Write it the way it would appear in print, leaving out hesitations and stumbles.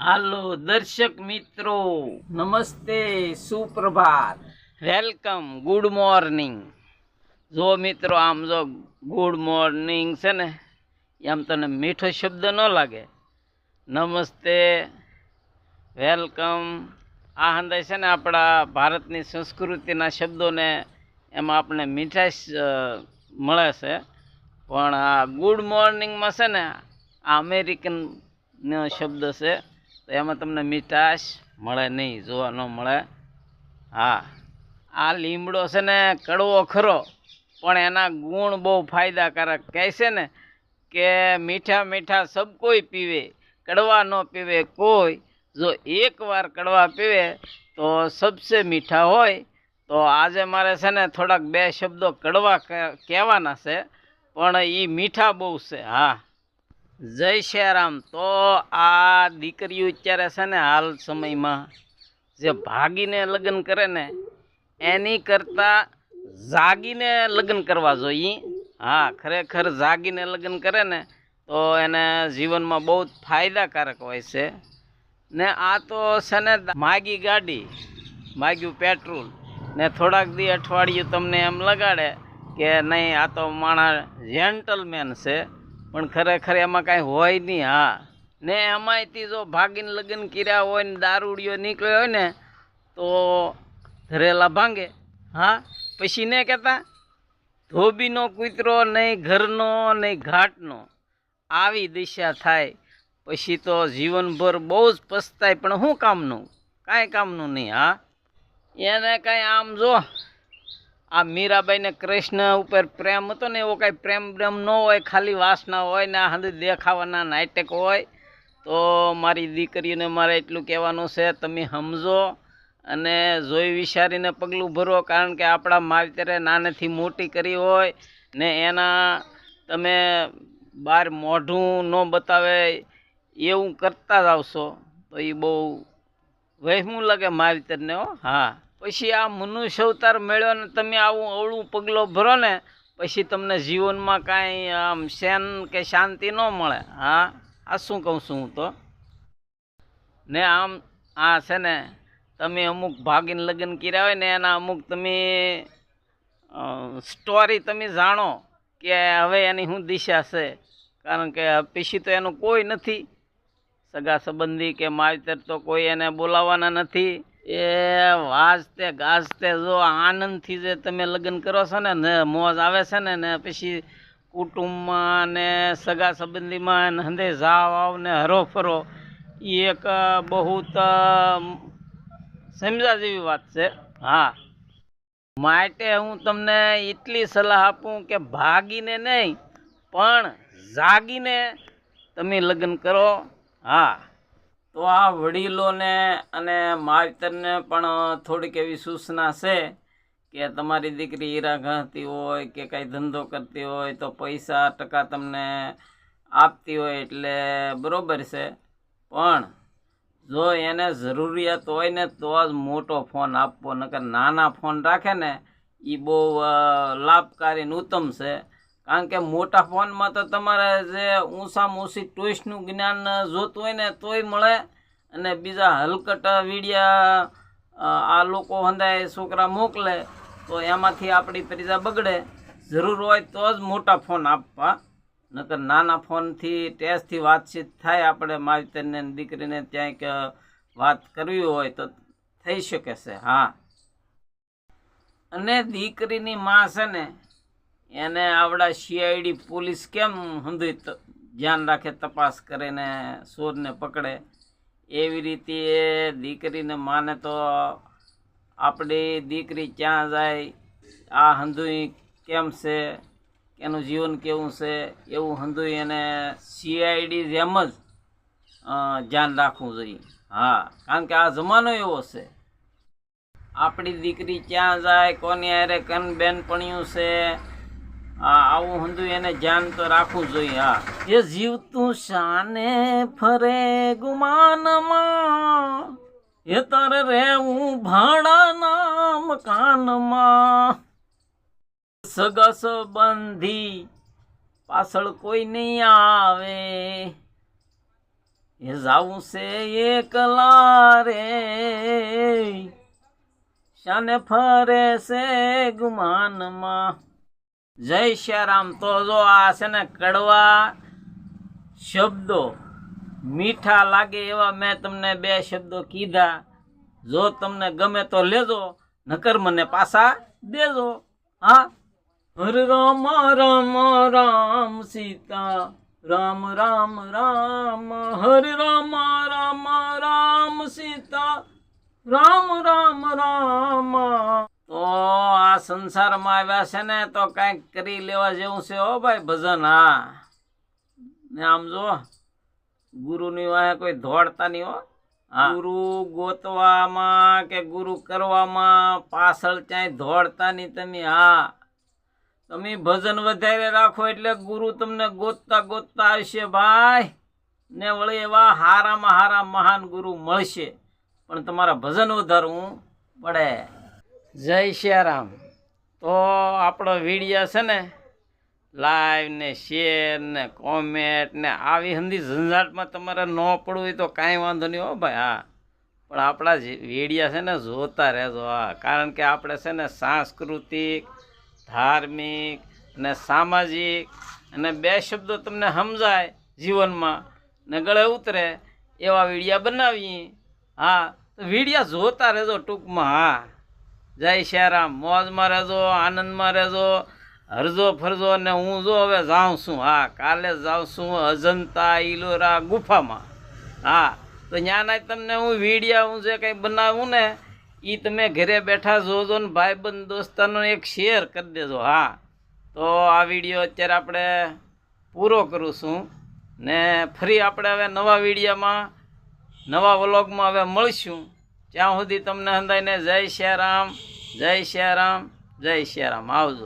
હાલો દર્શક મિત્રો, નમસ્તે, સુપ્રભાત. Welcome, good morning. જો મિત્રો, આમ જો ગુડ મોર્નિંગ છે ને, એમ તને મીઠો શબ્દ ન લાગે? નમસ્તે, વેલકમ આ હંદાય છે ને આપણા ભારતની સંસ્કૃતિના શબ્દોને એમાં આપણે મીઠાશ મળે છે. પણ આ ગુડ મોર્નિંગમાં છે ને આ અમેરિકનનો શબ્દ છે, તો એમાં તમને મીઠાશ મળે નહીં, જોવા ન મળે. હા, આ લીમડો છે ને કડવો ખરો, પણ એના ગુણ બહુ ફાયદાકારક. કહે છે ને કે મીઠા મીઠા સબ કોઈ પીવે, કડવા ન પીવે કોઈ. જો એકવાર કડવા પીવે તો સબસે મીઠા હોય. તો આજે મારે છે ને થોડાક બે શબ્દો કડવા કહેવાના છે, પણ એ મીઠા બહુ છે. હા, જય શ્રી રામ. તો આ દીકરીઓ અત્યારે છે ને હાલ સમયમાં જે ભાગીને લગ્ન કરે ને એની કરતાં જાગીને લગ્ન કરવા જોઈએ. હા, ખરેખર જાગીને લગ્ન કરે ને તો એને જીવનમાં બહુ જ ફાયદાકારક હોય છે. ને આ તો છે ને માગી ગાડી, માગ્યું પેટ્રોલ ને થોડાક દી અઠવાડિયું તમને એમ લગાડે કે નહીં આ તો માણસ જેન્ટલમેન છે, પણ ખરેખર એમાં કાંઈ હોય નહીં. હા, ને એમાંયથી જો ભાગીને લગ્ન કર્યા હોય ને દારૂડિયો નીકળ્યો હોય ને તો ધરેલા ભાંગે. હા, પછી ને કહેતા ધોબીનો કૂતરો નહીં ઘરનો નહીં ઘાટનો, આવી દિશા થાય. પછી તો જીવનભર બહુ જ પસ્તાય, પણ શું કામનું? કાંઈ કામનું નહીં. હા, એને કાંઈ આમ જો આ મીરાબાઈને કૃષ્ણ ઉપર પ્રેમ હતો ને એવો કાંઈ પ્રેમ ન હોય, ખાલી વાસના હોય ને આ હંધી દેખાવાના નાટક હોય. તો મારી દીકરીઓને મારે એટલું કહેવાનું છે, તમે સમજો અને જોઈ વિચારીને પગલું ભરો. કારણ કે આપણા માવતરે નાનેથી મોટી કરી હોય ને એના તમે બહાર મોઢું ન બતાવે એવું કરતા જ આવશો તો એ બહુ વહેમું લાગે માવતરને. હો હા, પછી આ મનુષ્ય અવતાર મળ્યો ને તમે આવું અવળું પગલો ભરો ને પછી તમને જીવનમાં કાંઈ આમ શેન કે શાંતિ ન મળે. હા, આ શું કહું છું હું તો. ને આમ આ છે ને તમે અમુક ભાગીને લગ્ન કર્યા હોય ને એના અમુક તમે સ્ટોરી તમે જાણો કે હવે એની શું દિશા છે. કારણ કે પછી તો એનું કોઈ નથી, સગા સંબંધી કે માવતર તો કોઈ એને બોલાવવાના નથી. એ વાજતે ગાજતે જો આનંદથી જે તમે લગ્ન કરો છો ને મોજ આવે છે ને પછી કુટુંબમાં ને સગા સંબંધીમાં હંધે જાવ આવ ને હરો ફરો, એ એક બહુ સમજા જેવી વાત છે. હા, માટે હું તમને એટલી સલાહ આપું કે ભાગીને નહીં પણ જાગીને તમે લગ્ન કરો. હા, તો આ વડીલોને અને માવતરને પણ થોડીક એવી સૂચના છે કે તમારી દીકરી હીરા ગણતી હોય કે કાંઈ ધંધો કરતી હોય તો પૈસા ટકા તમને આપતી હોય એટલે બરાબર છે, પણ જો એને જરૂરિયાત હોય ને તો જ મોટો ફોન આપવો. નકર નાના ફોન રાખે ને એ બહુ લાભકારી ને ઉત્તમ છે. કારણ કે મોટા ફોનમાં તો તમારે જે ઊંચામાં ઊંચી ટોચનું જ્ઞાન જોતું હોય ને તોય મળે, અને બીજા હલકટ વિડિયા આ લોકો હંધાય છોકરા મોકલે તો એમાંથી આપણી પરીક્ષા બગડે. જરૂર હોય તો જ મોટા ફોન આપવા, નકર નાના ફોનથી ટેસ્ટથી વાતચીત થાય. આપણે માવતરને દીકરીને ક્યાંક વાત કરવી હોય તો થઈ શકે છે. હા, અને દીકરીની માં છે ને એને આવડા સીઆઈડી પોલીસ કેમ હંધુય ધ્યાન રાખે, તપાસ કરે ને ચોરને પકડે, એવી રીતે દીકરીને માને તો આપણી દીકરી ક્યાં જાય આ હંધુય કેમ છે, એનું જીવન કેવું છે એવું હંધુય એને સીઆઈડી જેમ જ ધ્યાન રાખવું જોઈએ. હા, કારણ કે આ જમાનો એવો છે, આપણી દીકરી ક્યાં જાય, કોની હારે કન બેનપણ્યું છે, આવું હંધુય એને ધ્યાન તો રાખવું જોઈએ. હા, એ જીવતું શાને ફરે ગુમાનમાં, એ તારે રહેવું ભાડાના મકાનમાં, સગા સંબંધી પાછળ કોઈ નહીં આવે, એ જાવું છે એકલા રે શાને ફરે છે ગુમાનમાં. જય શ્રી રામ. તો જો આ છે ને કડવા શબ્દો મીઠા લાગે એવા મેં તમને 2 શબ્દો કીધા. જો તમને ગમે તો લેજો, નકર મને પાછા દેજો. હા, હરે રામ રામ રામ સીતા રામ રામ રામ, હરે રામ રામ રામ સીતા રામ રામ રામ. તો આ સંસારમાં આવ્યા છે ને તો કાંઈક કરી લેવા જેવું છે હો ભાઈ ભજન. હા, ને આમ જો ગુરુની વાહે કોઈ દોડતા નહીં હો. ગુરુ ગોતવામાં કે ગુરુ કરવામાં પાછળ ક્યાંય દોડતા નહીં તમે. હા, તમે ભજન વધારે રાખો એટલે ગુરુ તમને ગોતતા ગોતતા આવશે ભાઈ, ને વળી એવા હારામાં હારા મહાન ગુરુ મળશે, પણ તમારા ભજન વધારવું પડે. જય શ્રી રામ. તો આપણો વિડીયો છે ને લાઈવ ને શેર ને કોમેન્ટ ને આવી હંધી ઝંઝાટમાં તમારે ન પડવું હોય તો કાંઈ વાંધો નહીં હો ભાઈ. હા, પણ આપણા વિડીયા છે ને જોતા રહેજો. હા, કારણ કે આપણે છે ને સાંસ્કૃતિક, ધાર્મિક અને સામાજિક અને 2 શબ્દો તમને સમજાય જીવનમાં ને ગળે ઉતરે એવા વિડીયા બનાવીએ. હા, તો વિડીયા જોતા રહેજો ટૂંકમાં. હા, જય શ્રી રામ. મોજમાં રહેજો, આનંદમાં રહેજો, હરજો ફરજો. ને હું જો હવે જાઉં છું. હા, કાલે જાઉં છું અજંતા ઇલોરા ગુફામાં. હા, તો ત્યાંના તમને હું વિડીયા હું જે કંઈ બનાવું ને એ તમે ઘરે બેઠા જોજો ને ભાઈબંધ દોસ્તાનો એક શેર કરી દેજો. હા, તો આ વિડીયો અત્યારે આપણે પૂરો કરું છું ને ફરી આપણે હવે નવા વિડીયોમાં નવા વ્લોગમાં હવે મળશું. ત્યાં સુધી તમને હંધાઈને જય શ્રી રામ, જય શ્રી રામ, જય શ્રી રામ. આવજો.